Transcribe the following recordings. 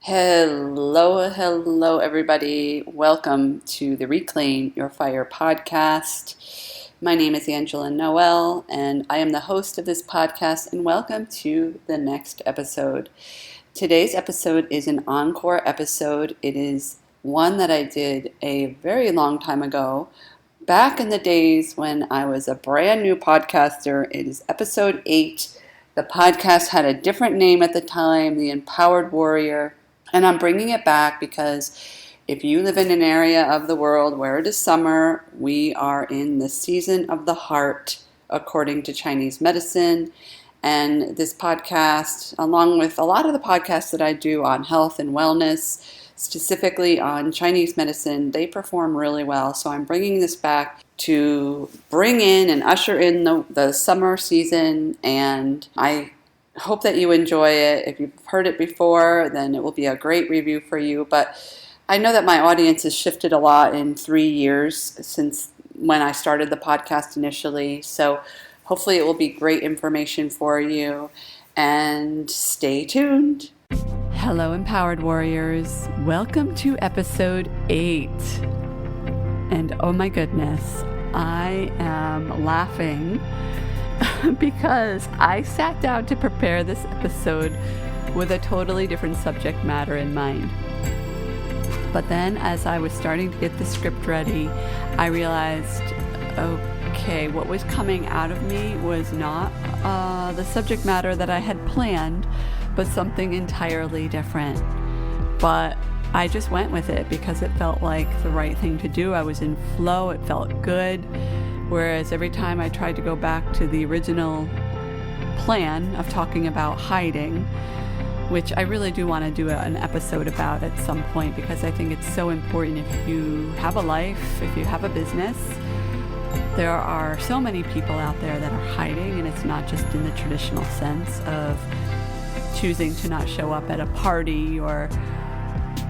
Hello, everybody. Welcome to the Reclaim Your Fire podcast. My name is Angela Noel, and I am the host of this podcast, and welcome to the next episode. Today's episode is an encore episode. It is one that I did a very long time ago, back in the days when I was a brand new podcaster. It is episode 8. The podcast had a different name at the time, The Empowered Warrior. And I'm bringing it back because if you live in an area of the world where it is summer, we are in the season of the heart, according to Chinese medicine. And this podcast, along with a lot of the podcasts that I do on health and wellness, specifically on Chinese medicine, they perform really well. So I'm bringing this back to bring in and usher in the summer season, and I hope that you enjoy it. If you've heard it before, then it will be a great review for you. But I know that my audience has shifted a lot in 3 years since when I started the podcast initially. So hopefully it will be great information for you. And stay tuned. Hello, Empowered Warriors. Welcome to episode 8. And oh my goodness, I am laughing because I sat down to prepare this episode with a totally different subject matter in mind. But then as I was starting to get the script ready, I realized, okay, what was coming out of me was not the subject matter that I had planned, but something entirely different. But I just went with it because it felt like the right thing to do. I was in flow, it felt good. Whereas every time I tried to go back to the original plan of talking about hiding, which I really do want to do an episode about at some point, because I think it's so important. If you have a life, if you have a business, there are so many people out there that are hiding, and it's not just in the traditional sense of choosing to not show up at a party, or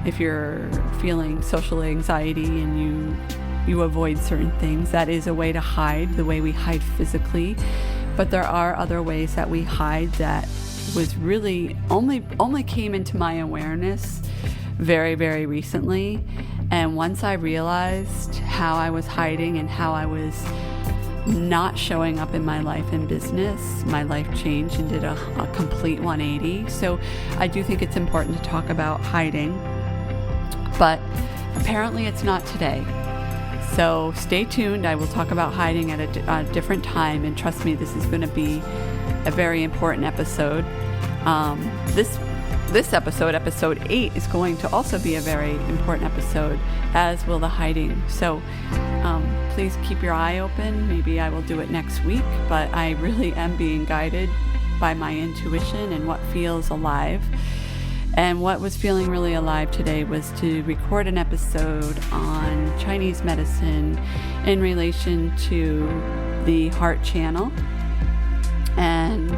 if you're feeling social anxiety and you avoid certain things. That is a way to hide, the way we hide physically. But there are other ways that we hide that was really only came into my awareness very, very recently. And once I realized how I was hiding and how I was not showing up in my life and business, my life changed and did a complete 180. So I do think it's important to talk about hiding, but apparently it's not today. So stay tuned. I will talk about hiding at a different time, and trust me, this is going to be a very important episode. This episode, episode 8, is going to also be a very important episode, as will the hiding. So please keep your eye open. Maybe I will do it next week, but I really am being guided by my intuition and what feels alive. And what was feeling really alive today was to record an episode on Chinese medicine in relation to the heart channel and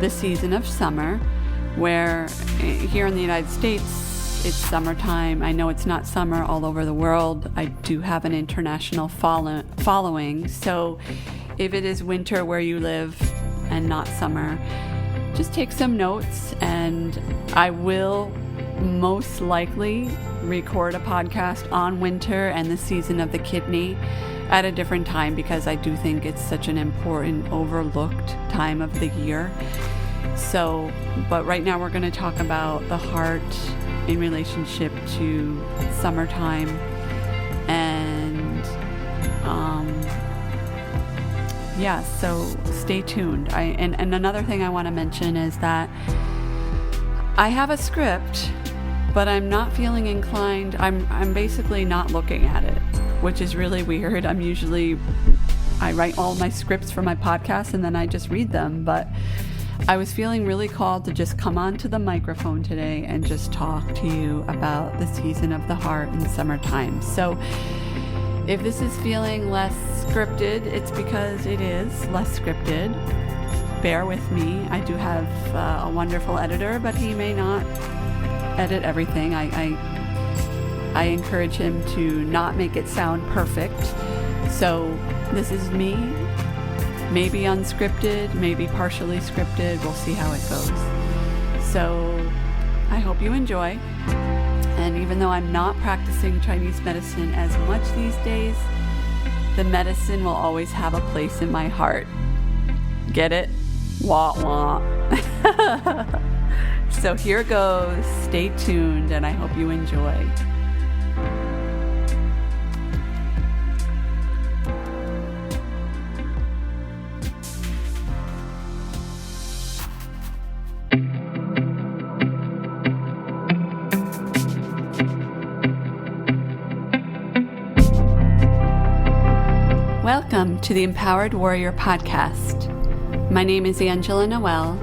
the season of summer, where here in the United States, it's summertime. I know it's not summer all over the world. I do have an international following. So if it is winter where you live and not summer, just take some notes, and I will most likely record a podcast on winter and the season of the kidney at a different time, because I do think it's such an important, overlooked time of the year. So, but right now we're going to talk about the heart in relationship to summertime. And so stay tuned. And another thing I want to mention is that I have a script, but I'm not feeling inclined. I'm basically not looking at it, which is really weird. I write all my scripts for my podcast and then I just read them, but I was feeling really called to just come onto the microphone today and just talk to you about the season of the heart in summertime. So if this is feeling less scripted, it's because it is less scripted. Bear with me. I do have a wonderful editor, but he may not edit everything. I encourage him to not make it sound perfect. So this is me, maybe unscripted, maybe partially scripted. We'll see how it goes. So I hope you enjoy. And even though I'm not practicing Chinese medicine as much these days, the medicine will always have a place in my heart. Get it? Wah wah. So here goes. Stay tuned, and I hope you enjoy. Welcome to the Empowered Warrior Podcast. My name is Angela Noel,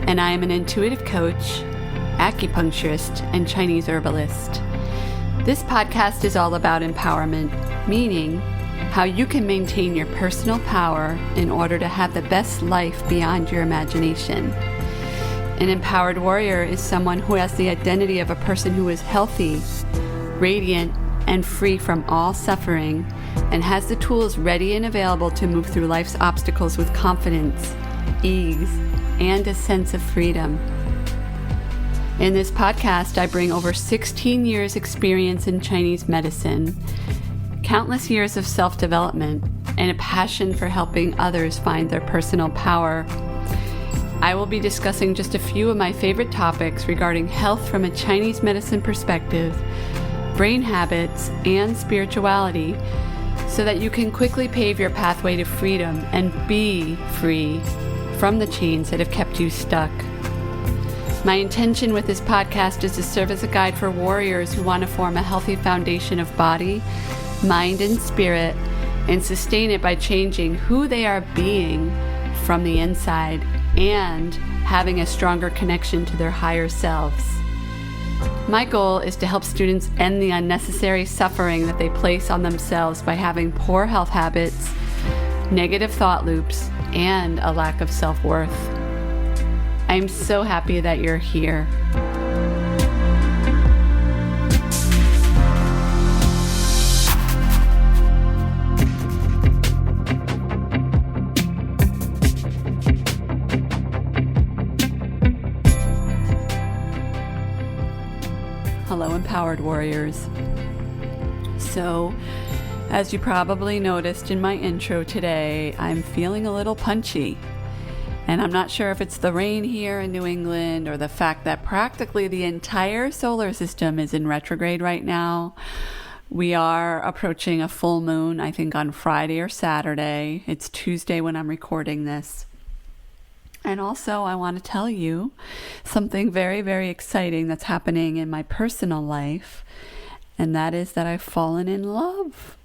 and I am an intuitive coach, acupuncturist, and Chinese herbalist. This podcast is all about empowerment, meaning how you can maintain your personal power in order to have the best life beyond your imagination. An empowered warrior is someone who has the identity of a person who is healthy, radiant, and free from all suffering, and has the tools ready and available to move through life's obstacles with confidence, ease, and a sense of freedom. In this podcast, I bring over 16 years experience in Chinese medicine, countless years of self-development, and a passion for helping others find their personal power. I will be discussing just a few of my favorite topics regarding health from a Chinese medicine perspective, brain habits, and spirituality, so that you can quickly pave your pathway to freedom and be free from the chains that have kept you stuck. My intention with this podcast is to serve as a guide for warriors who want to form a healthy foundation of body, mind, and spirit, and sustain it by changing who they are being from the inside and having a stronger connection to their higher selves. My goal is to help students end the unnecessary suffering that they place on themselves by having poor health habits, negative thought loops, and a lack of self-worth. I am so happy that you're here. Hello, Empowered Warriors. So, as you probably noticed in my intro today, I'm feeling a little punchy. And I'm not sure if it's the rain here in New England or the fact that practically the entire solar system is in retrograde right now. We are approaching a full moon, I think on Friday or Saturday. It's Tuesday when I'm recording this. And also, I want to tell you something very, very exciting that's happening in my personal life, and that is that I've fallen in love.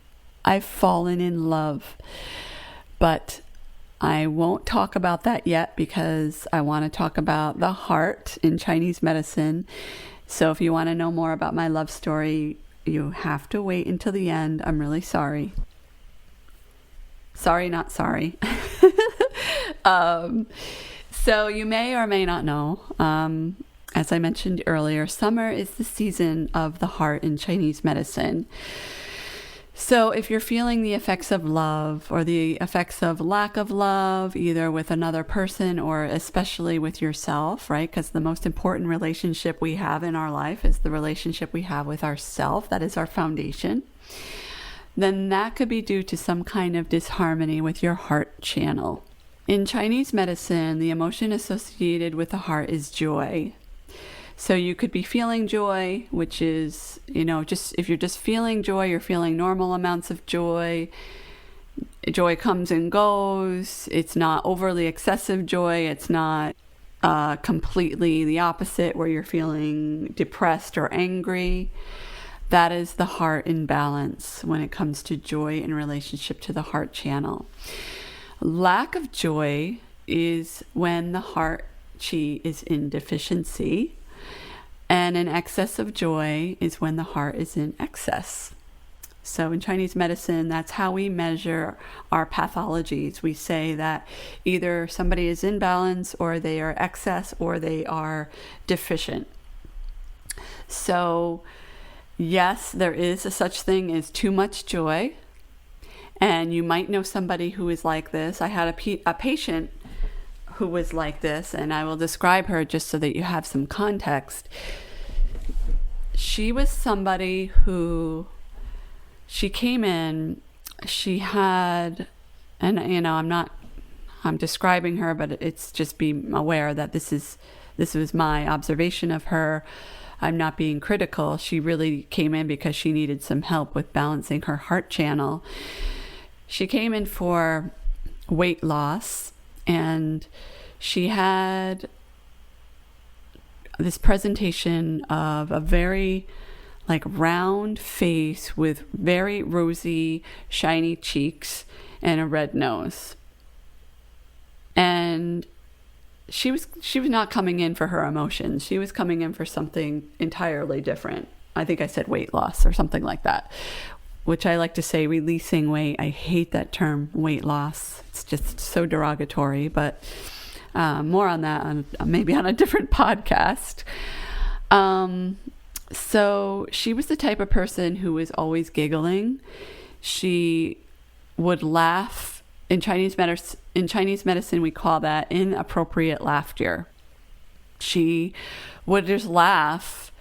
I've fallen in love. But I won't talk about that yet because I want to talk about the heart in Chinese medicine. So if you want to know more about my love story, you have to wait until the end. I'm really sorry. Sorry, not sorry. So you may or may not know, as I mentioned earlier, summer is the season of the heart in Chinese medicine. So if you're feeling the effects of love or the effects of lack of love, either with another person or especially with yourself, right? Because the most important relationship we have in our life is the relationship we have with ourself. That is our foundation. Then that could be due to some kind of disharmony with your heart channel. In Chinese medicine, the emotion associated with the heart is joy. So you could be feeling joy, which is, just if you're just feeling joy, you're feeling normal amounts of joy. Joy comes and goes. It's not overly excessive joy. It's not completely the opposite where you're feeling depressed or angry. That is the heart in balance when it comes to joy in relationship to the heart channel. Lack of joy is when the heart chi is in deficiency, and an excess of joy is when the heart is in excess. So in Chinese medicine, that's how we measure our pathologies. We say that either somebody is in balance or they are excess or they are deficient. So yes, there is a such thing as too much joy. And you might know somebody who is like this. I had a patient who was like this, and I will describe her just so that you have some context. she was somebody who, she came in, she had, and I'm describing her, but it's just be aware that this was my observation of her. I'm not being critical. She really came in because she needed some help with balancing her heart channel. She came in for weight loss, and she had this presentation of a very round face with very rosy, shiny cheeks and a red nose. And she was not coming in for her emotions. She was coming in for something entirely different. I think I said weight loss or something like that, which I like to say releasing weight. I hate that term, weight loss. It's just so derogatory, but more on that maybe on a different podcast. So she was the type of person who was always giggling. She would laugh. In Chinese medicine, we call that inappropriate laughter. She would just laugh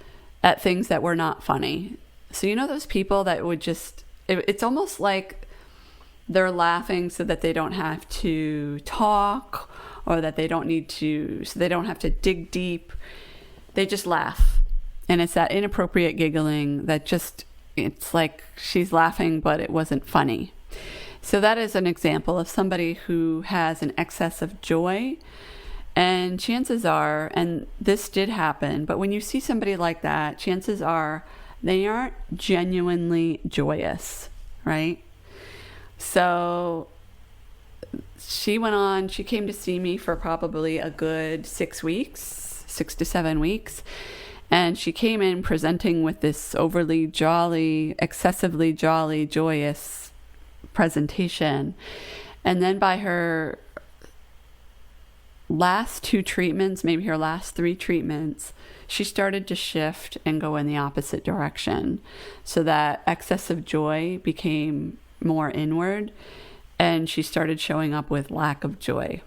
at things that were not funny. So those people that would just, it's almost like they're laughing so that they don't have to talk, or that they don't have to dig deep. They just laugh. And it's that inappropriate giggling that it's like she's laughing, but it wasn't funny. So that is an example of somebody who has an excess of joy. And chances are, and this did happen, but when you see somebody like that, chances are they aren't genuinely joyous, right? So she came to see me for probably a good 6 to 7 weeks. And she came in presenting with this overly jolly, excessively jolly, joyous presentation. And then by her last 2 treatments, maybe her last 3 treatments, she started to shift and go in the opposite direction. So that excessive joy became more inward, and she started showing up with lack of joy.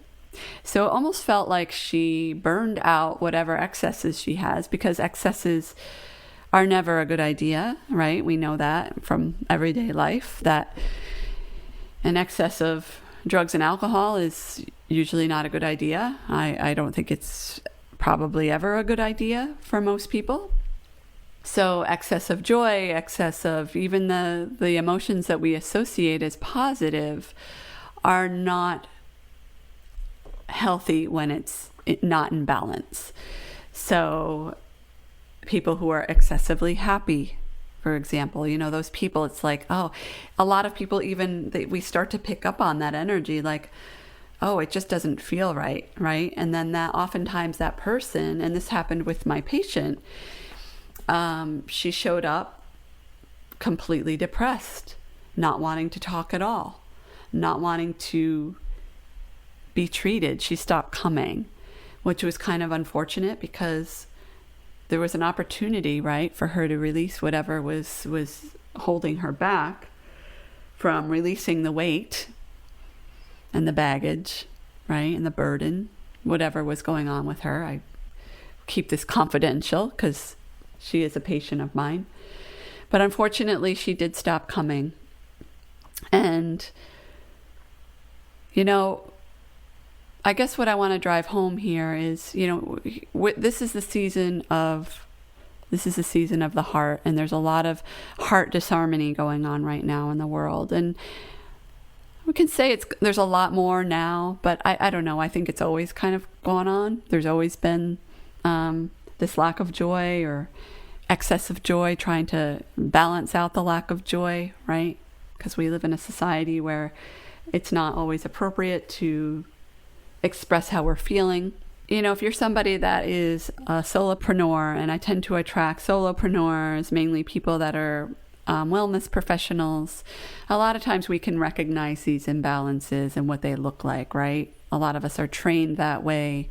So it almost felt like she burned out whatever excesses she has, because excesses are never a good idea, right? We know that from everyday life, that an excess of drugs and alcohol is usually not a good idea. I don't think it's probably ever a good idea for most people. So excess of joy, excess of even the emotions that we associate as positive are not healthy when it's not in balance. So people who are excessively happy, for example, those people, it's like, a lot of people, we start to pick up on that energy, like, it just doesn't feel right? And then that oftentimes that person, and this happened with my patient, she showed up completely depressed, not wanting to talk at all, not wanting to be treated. She stopped coming, which was kind of unfortunate, because there was an opportunity, right, for her to release whatever was holding her back from releasing the weight and the baggage, right, and the burden, whatever was going on with her. I keep this confidential because she is a patient of mine. But unfortunately, she did stop coming. And, I guess what I want to drive home here is, this is the season of the heart, and there's a lot of heart disharmony going on right now in the world. And we can say there's a lot more now, but I don't know. I think it's always kind of gone on. There's always been this lack of joy or excess of joy, trying to balance out the lack of joy, right? Because we live in a society where it's not always appropriate to express how we're feeling. If you're somebody that is a solopreneur, and I tend to attract solopreneurs, mainly people that are wellness professionals, a lot of times we can recognize these imbalances and what they look like, right? A lot of us are trained that way.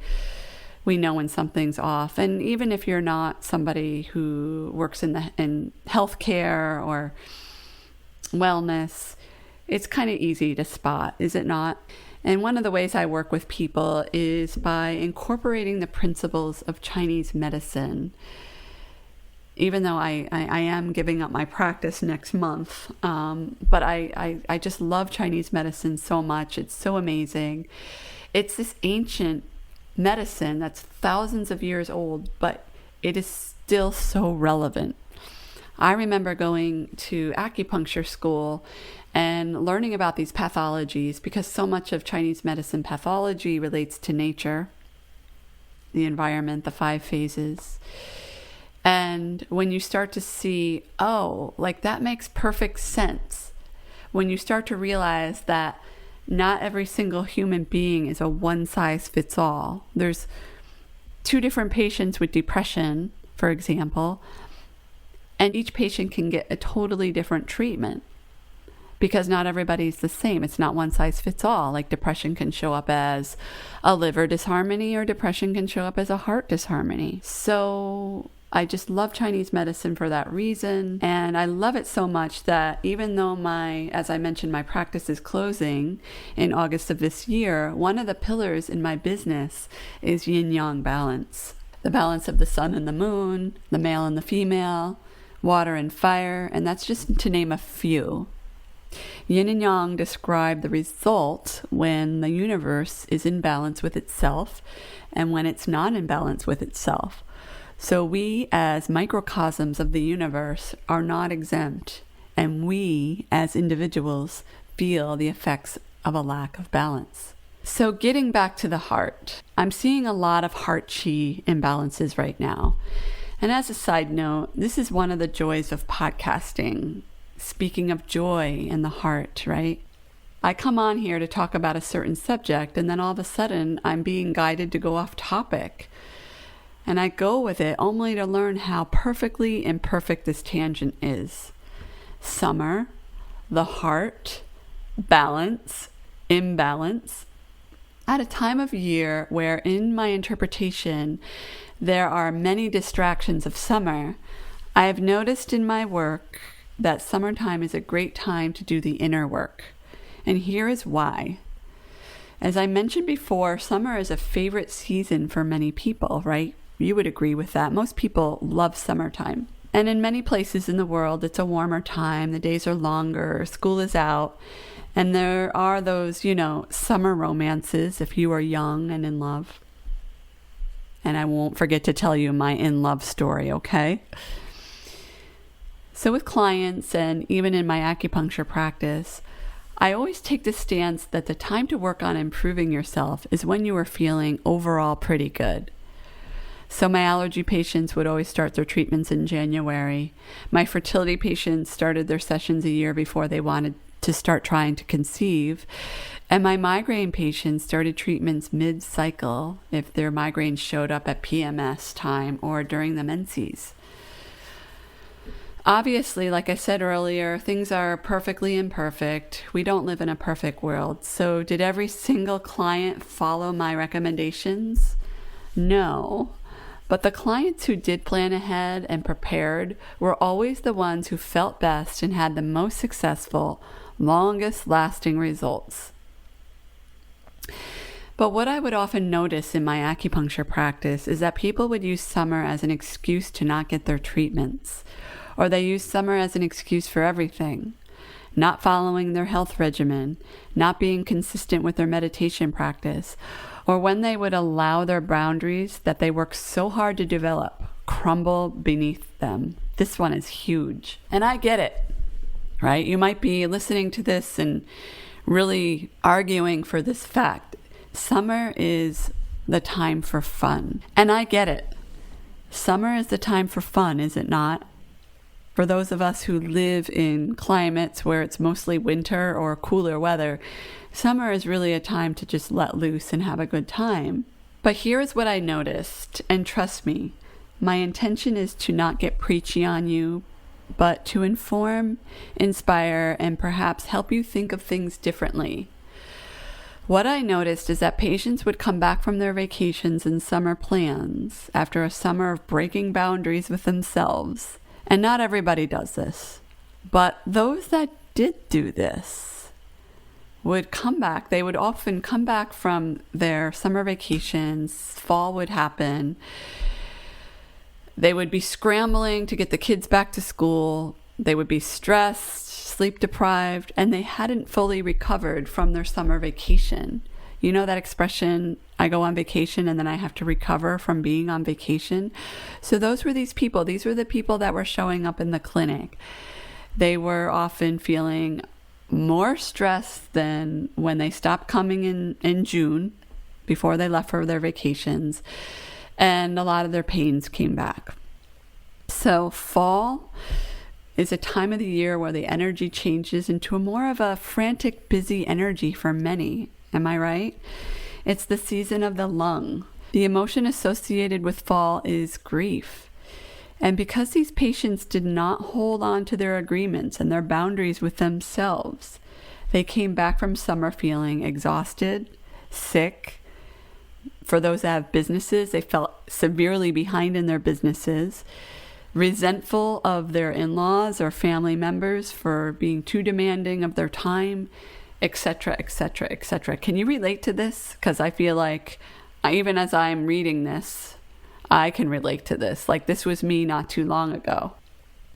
We know when something's off. And even if you're not somebody who works in healthcare or wellness, it's kind of easy to spot, is it not? And one of the ways I work with people is by incorporating the principles of Chinese medicine even though I am giving up my practice next month. But I just love Chinese medicine so much. It's so amazing. It's this ancient medicine that's thousands of years old, but it is still so relevant. I remember going to acupuncture school and learning about these pathologies because so much of Chinese medicine pathology relates to nature, the environment, the 5 phases. And when you start to see, oh, like that makes perfect sense. When you start to realize that not every single human being is a one-size-fits-all. There's 2 different patients with depression, for example, and each patient can get a totally different treatment because not everybody's the same. It's not one size fits all. Like depression can show up as a liver disharmony or depression can show up as a heart disharmony. So I just love Chinese medicine for that reason. And I love it so much that even though as I mentioned, my practice is closing in August of this year, one of the pillars in my business is yin-yang balance. The balance of the sun and the moon, the male and the female, water and fire, and that's just to name a few. Yin and yang describe the result when the universe is in balance with itself and when it's not in balance with itself. So we, as microcosms of the universe, are not exempt, and we, as individuals, feel the effects of a lack of balance. So getting back to the heart, I'm seeing a lot of heart chi imbalances right now. And as a side note, this is one of the joys of podcasting. Speaking of joy in the heart, right? I come on here to talk about a certain subject, and then all of a sudden I'm being guided to go off topic. And I go with it only to learn how perfectly imperfect this tangent is. Summer, the heart, balance, imbalance. At a time of year where in my interpretation there are many distractions of summer, I have noticed in my work that summertime is a great time to do the inner work. And here is why. As I mentioned before, summer is a favorite season for many people, right? You would agree with that. Most people love summertime. And in many places in the world, it's a warmer time. The days are longer, school is out. And there are those, summer romances if you are young and in love. And I won't forget to tell you my in-love story, okay? So with clients and even in my acupuncture practice, I always take the stance that the time to work on improving yourself is when you are feeling overall pretty good. So my allergy patients would always start their treatments in January. My fertility patients started their sessions a year before they wanted to start trying to conceive. And my migraine patients started treatments mid-cycle if their migraines showed up at PMS time or during the menses. Obviously, like I said earlier, things are perfectly imperfect. We don't live in a perfect world. So did every single client follow my recommendations? No. But the clients who did plan ahead and prepared were always the ones who felt best and had the most successful, longest lasting results. But what I would often notice in my acupuncture practice is that people would use summer as an excuse to not get their treatments, or they use summer as an excuse for everything, not following their health regimen, not being consistent with their meditation practice, or when they would allow their boundaries that they work so hard to develop crumble beneath them. This one is huge. And I get it, right? You might be listening to this and really arguing for this fact. Summer is the time for fun. And I get it. Summer is the time for fun, is it not? For those of us who live in climates where it's mostly winter or cooler weather, summer is really a time to just let loose and have a good time. But here's what I noticed, and trust me, my intention is to not get preachy on you, but to inform, inspire, and perhaps help you think of things differently. What I noticed is that patients would come back from their vacations and summer plans after a summer of breaking boundaries with themselves. And not everybody does this. But those that did do this would come back. They would often come back from their summer vacations. Fall would happen. They would be scrambling to get the kids back to school. They would be stressed, sleep deprived, and they hadn't fully recovered from their summer vacation. You know that expression, I go on vacation and then I have to recover from being on vacation? So those were these people. These were the people that were showing up in the clinic. They were often feeling more stressed than when they stopped coming in June, before they left for their vacations. And a lot of their pains came back. So fall is a time of the year where the energy changes into a more of a frantic, busy energy for many. Am I right? It's the season of the lung. The emotion associated with fall is grief. And because these patients did not hold on to their agreements and their boundaries with themselves, they came back from summer feeling exhausted, sick. For those that have businesses, they felt severely behind in their businesses, resentful of their in-laws or family members for being too demanding of their time, etc., etc., etc. Can you relate to this? Because I feel like even as I'm reading this, I can relate to this. Like this was me not too long ago.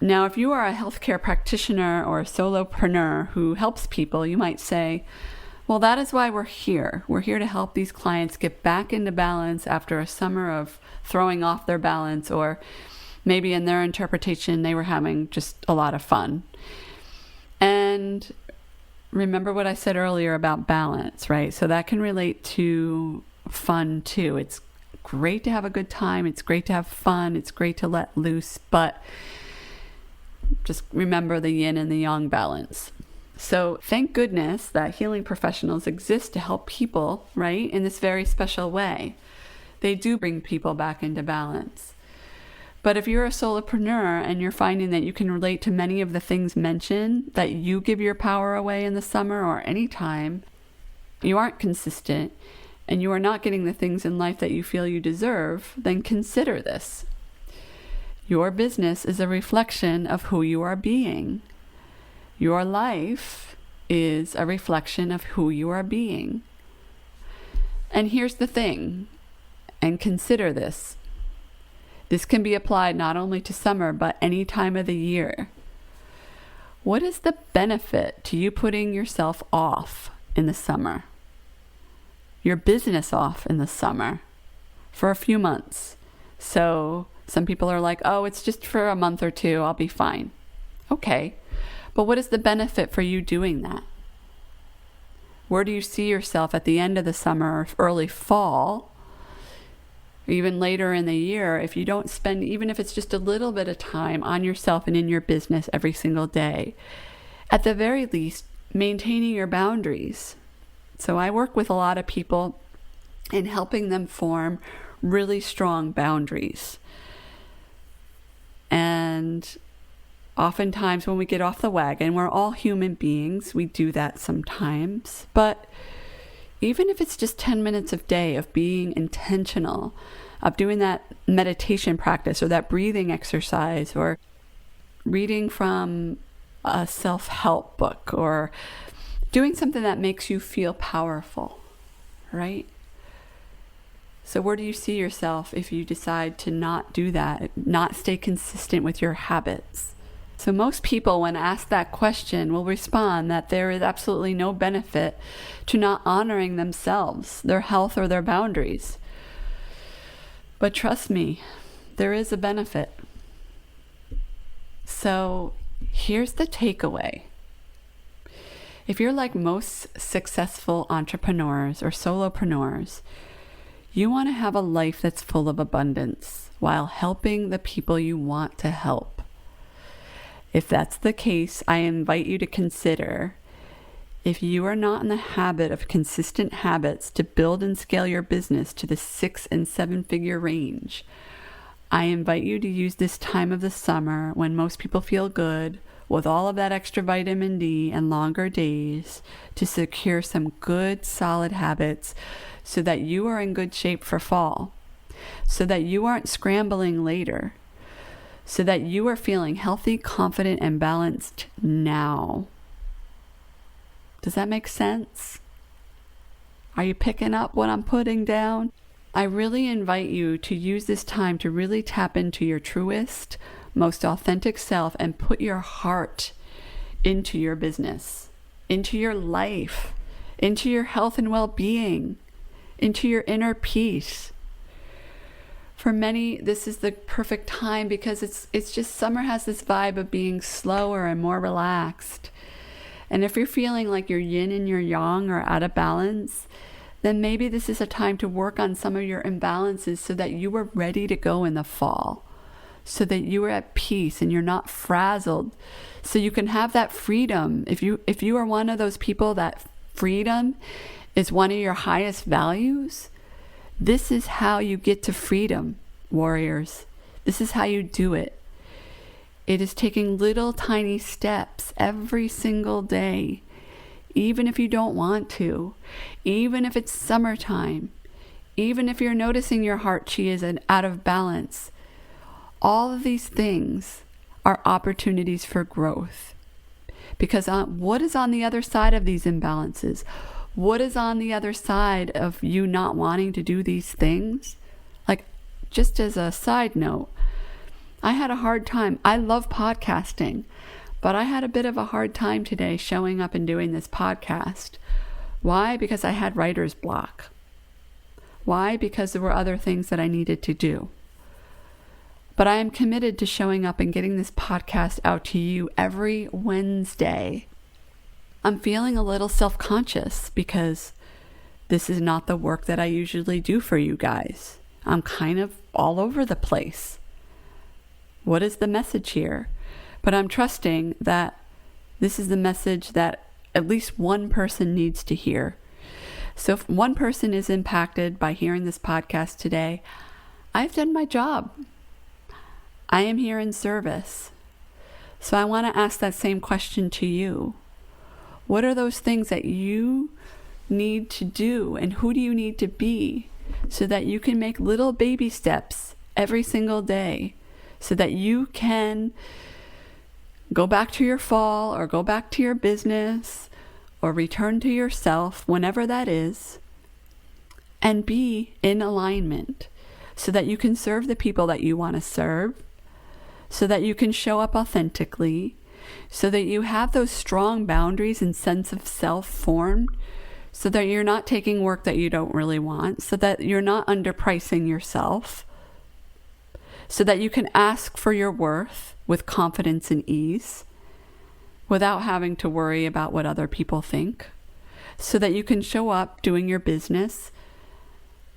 Now, if you are a healthcare practitioner or a solopreneur who helps people, you might say, well, that is why we're here. We're here to help these clients get back into balance after a summer of throwing off their balance, or maybe in their interpretation, they were having just a lot of fun. And remember what I said earlier about balance, right? So that can relate to fun too. It's great to have a good time. It's great to have fun. It's great to let loose, but just remember the yin and the yang balance. So thank goodness that healing professionals exist to help people, right, in this very special way. They do bring people back into balance. But if you're a solopreneur and you're finding that you can relate to many of the things mentioned, that you give your power away in the summer or any time, you aren't consistent, and you are not getting the things in life that you feel you deserve, then consider this. Your business is a reflection of who you are being. Your life is a reflection of who you are being. And here's the thing, and consider this. This can be applied not only to summer, but any time of the year. What is the benefit to you putting yourself off in the summer? Your business off in the summer for a few months. So some people are like, oh, it's just for a month or two, I'll be fine. Okay, but what is the benefit for you doing that? Where do you see yourself at the end of the summer or early fall? Even later in the year, if you don't spend, even if it's just a little bit of time on yourself and in your business every single day, at the very least, maintaining your boundaries. So I work with a lot of people in helping them form really strong boundaries. And oftentimes when we get off the wagon, we're all human beings. We do that sometimes. But even if it's just 10 minutes a day of being intentional, of doing that meditation practice or that breathing exercise, or reading from a self-help book, or doing something that makes you feel powerful, right? So where do you see yourself if you decide to not do that, not stay consistent with your habits? So most people, when asked that question, will respond that there is absolutely no benefit to not honoring themselves, their health, or their boundaries. But trust me, there is a benefit. So here's the takeaway. If you're like most successful entrepreneurs or solopreneurs, you want to have a life that's full of abundance while helping the people you want to help. If that's the case, I invite you to consider, if you are not in the habit of consistent habits to build and scale your business to the 6- and 7-figure range, I invite you to use this time of the summer when most people feel good, with all of that extra vitamin D and longer days, to secure some good, solid habits so that you are in good shape for fall, so that you aren't scrambling later, so that you are feeling healthy, confident, and balanced now. Does that make sense? Are you picking up what I'm putting down? I really invite you to use this time to really tap into your truest, most authentic self and put your heart into your business, into your life, into your health and well-being, into your inner peace. For many, this is the perfect time because it's just summer has this vibe of being slower and more relaxed. And if you're feeling like your yin and your yang are out of balance, then maybe this is a time to work on some of your imbalances so that you are ready to go in the fall, so that you are at peace and you're not frazzled, so you can have that freedom. If you are one of those people that freedom is one of your highest values, this is how you get to freedom, warriors. This is how you do it. It is taking little tiny steps every single day, even if you don't want to, even if it's summertime, even if you're noticing your heart chi is out of balance. All of these things are opportunities for growth. Because what is on the other side of these imbalances? What is on the other side of you not wanting to do these things? Like, just as a side note, I had a hard time. I love podcasting, but I had a bit of a hard time today showing up and doing this podcast. Why? Because I had writer's block. Why? Because there were other things that I needed to do. But I am committed to showing up and getting this podcast out to you every Wednesday. I'm feeling a little self-conscious because this is not the work that I usually do for you guys. I'm kind of all over the place. What is the message here? But I'm trusting that this is the message that at least one person needs to hear. So if one person is impacted by hearing this podcast today, I've done my job. I am here in service. So I want to ask that same question to you. What are those things that you need to do, and who do you need to be so that you can make little baby steps every single day so that you can go back to your fall or go back to your business or return to yourself, whenever that is, and be in alignment so that you can serve the people that you want to serve, so that you can show up authentically, so that you have those strong boundaries and sense of self formed, so that you're not taking work that you don't really want, so that you're not underpricing yourself, so that you can ask for your worth with confidence and ease without having to worry about what other people think, so that you can show up doing your business,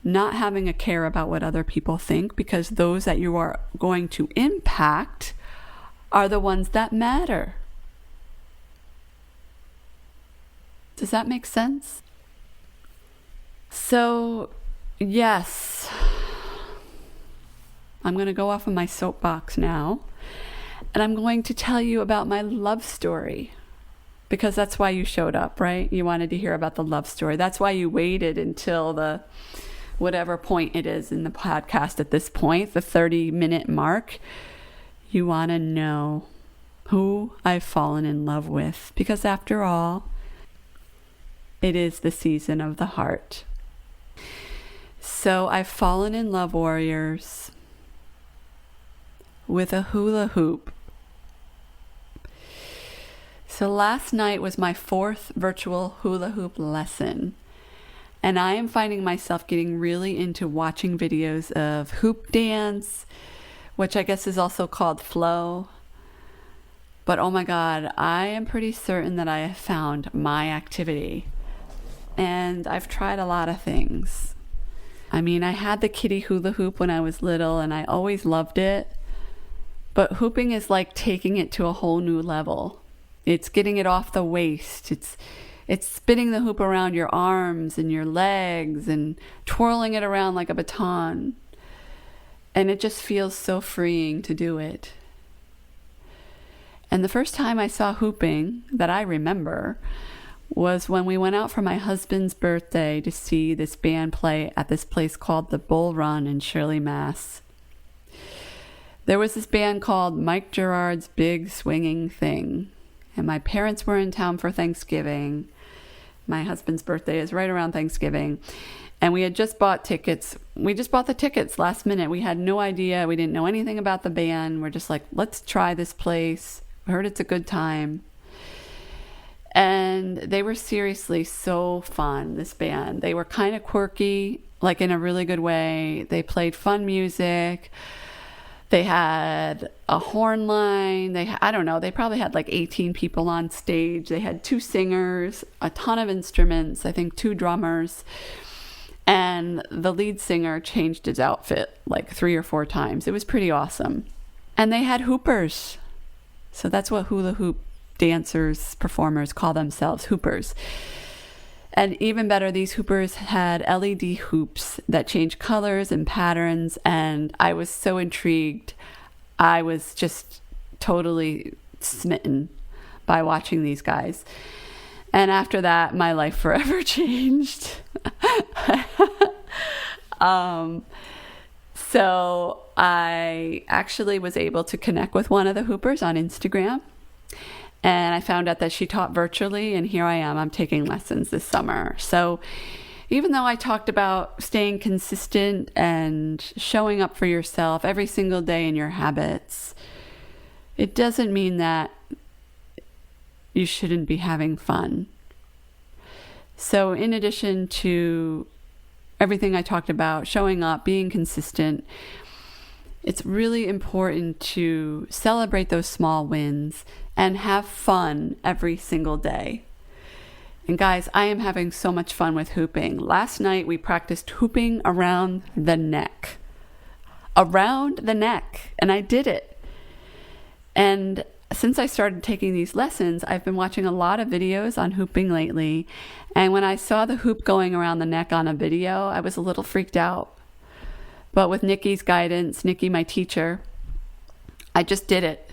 not having a care about what other people think, because those that you are going to impact are the ones that matter. Does that make sense? So, yes, I'm going to go off of my soapbox now, and I'm going to tell you about my love story, because that's why you showed up, right? You wanted to hear about the love story. That's why you waited until the whatever point it is in the podcast at this point, the 30-minute mark. You want to know who I've fallen in love with, because after all, it is the season of the heart. So I've fallen in love, warriors, with a hula hoop. So last night was my 4th virtual hula hoop lesson. And I am finding myself getting really into watching videos of hoop dance, which I guess is also called flow. But oh my God, I am pretty certain that I have found my activity. And I've tried a lot of things. I mean, I had the kitty hula hoop when I was little, and I always loved it. But hooping is like taking it to a whole new level. It's getting it off the waist. It's spinning the hoop around your arms and your legs and twirling it around like a baton. And it just feels so freeing to do it. And the first time I saw hooping that I remember was when we went out for my husband's birthday to see this band play at this place called the Bull Run in Shirley, Mass. There was this band called Mike Gerard's Big Swinging Thing. And my parents were in town for Thanksgiving. My husband's birthday is right around Thanksgiving. And we had just bought tickets. We just bought the tickets last minute. We had no idea. We didn't know anything about the band. We're just like, let's try this place. I heard it's a good time. And they were seriously so fun, this band. They were kind of quirky, like in a really good way. They played fun music. They had a horn line. I don't know, they probably had like 18 people on stage. They had 2 singers, a ton of instruments, I think 2 drummers. And the lead singer changed his outfit like 3 or 4 times. It was pretty awesome. And they had hoopers. So that's what hula hoop dancers, performers call themselves, hoopers. And even better, these hoopers had LED hoops that changed colors and patterns, and I was so intrigued. I was just totally smitten by watching these guys. And after that, my life forever changed. So I actually was able to connect with one of the hoopers on Instagram. And I found out that she taught virtually, and here I am. I'm taking lessons this summer. So even though I talked about staying consistent and showing up for yourself every single day in your habits, it doesn't mean that you shouldn't be having fun. So in addition to everything I talked about, showing up, being consistent, it's really important to celebrate those small wins and have fun every single day. And guys, I am having so much fun with hooping. Last night we practiced hooping around the neck. Around the neck. And I did it. And since I started taking these lessons, I've been watching a lot of videos on hooping lately. And when I saw the hoop going around the neck on a video, I was a little freaked out. But with Nikki's guidance, Nikki, my teacher, I just did it.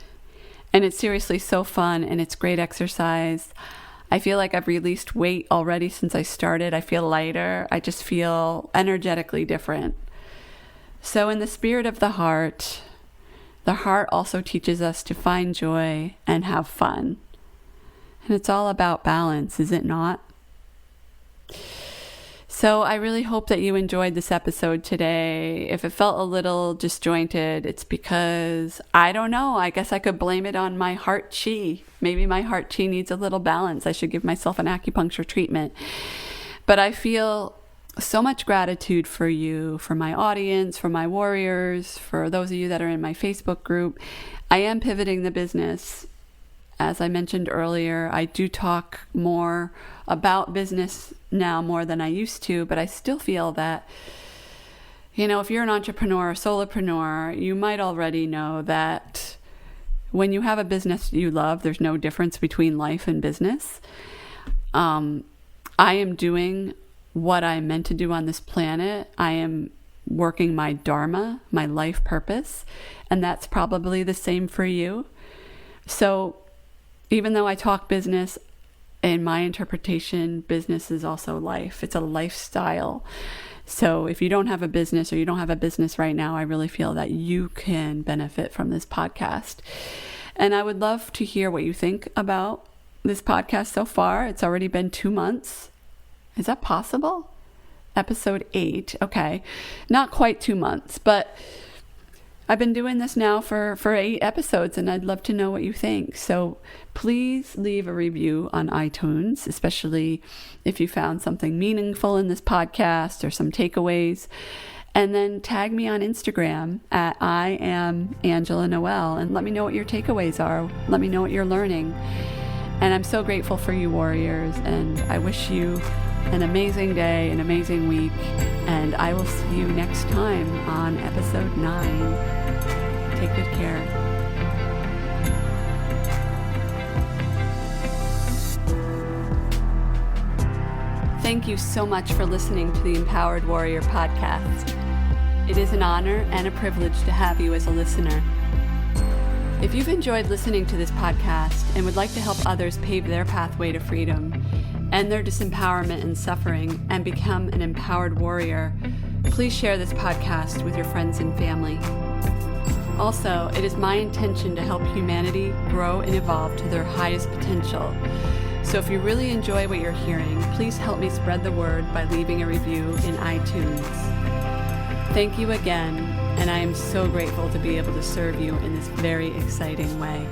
And it's seriously so fun, and it's great exercise. I feel like I've released weight already since I started. I feel lighter. I just feel energetically different. So in the spirit of the heart also teaches us to find joy and have fun. And it's all about balance, is it not? So I really hope that you enjoyed this episode today. If it felt a little disjointed, it's because, I don't know, I guess I could blame it on my heart chi. Maybe my heart chi needs a little balance. I should give myself an acupuncture treatment. But I feel so much gratitude for you, for my audience, for my warriors, for those of you that are in my Facebook group. I am pivoting the business. As I mentioned earlier, I do talk more about business now more than I used to, but I still feel that, if you're an entrepreneur or solopreneur, you might already know that when you have a business you love, there's no difference between life and business. I am doing what I'm meant to do on this planet. I am working my dharma, my life purpose, and that's probably the same for you. So even though I talk business, in my interpretation, business is also life. It's a lifestyle. So if you don't have a business or you don't have a business right now, I really feel that you can benefit from this podcast. And I would love to hear what you think about this podcast so far. It's already been 2 months. Is that possible? Episode 8. Okay. Not quite 2 months, but I've been doing this now for 8 episodes, and I'd love to know what you think. So please leave a review on iTunes, especially if you found something meaningful in this podcast or some takeaways. And then tag me on Instagram at I am Angela Noel, and let me know what your takeaways are. Let me know what you're learning. And I'm so grateful for you, warriors, and I wish you an amazing day, an amazing week, and I will see you next time on episode 9. Take good care. Thank you so much for listening to the Empowered Warrior podcast. It is an honor and a privilege to have you as a listener. If you've enjoyed listening to this podcast and would like to help others pave their pathway to freedom, end their disempowerment and suffering, and become an empowered warrior, please share this podcast with your friends and family. Also, it is my intention to help humanity grow and evolve to their highest potential So if you really enjoy what you're hearing, please help me spread the word by leaving a review in iTunes. Thank you again, and I am so grateful to be able to serve you in this very exciting way.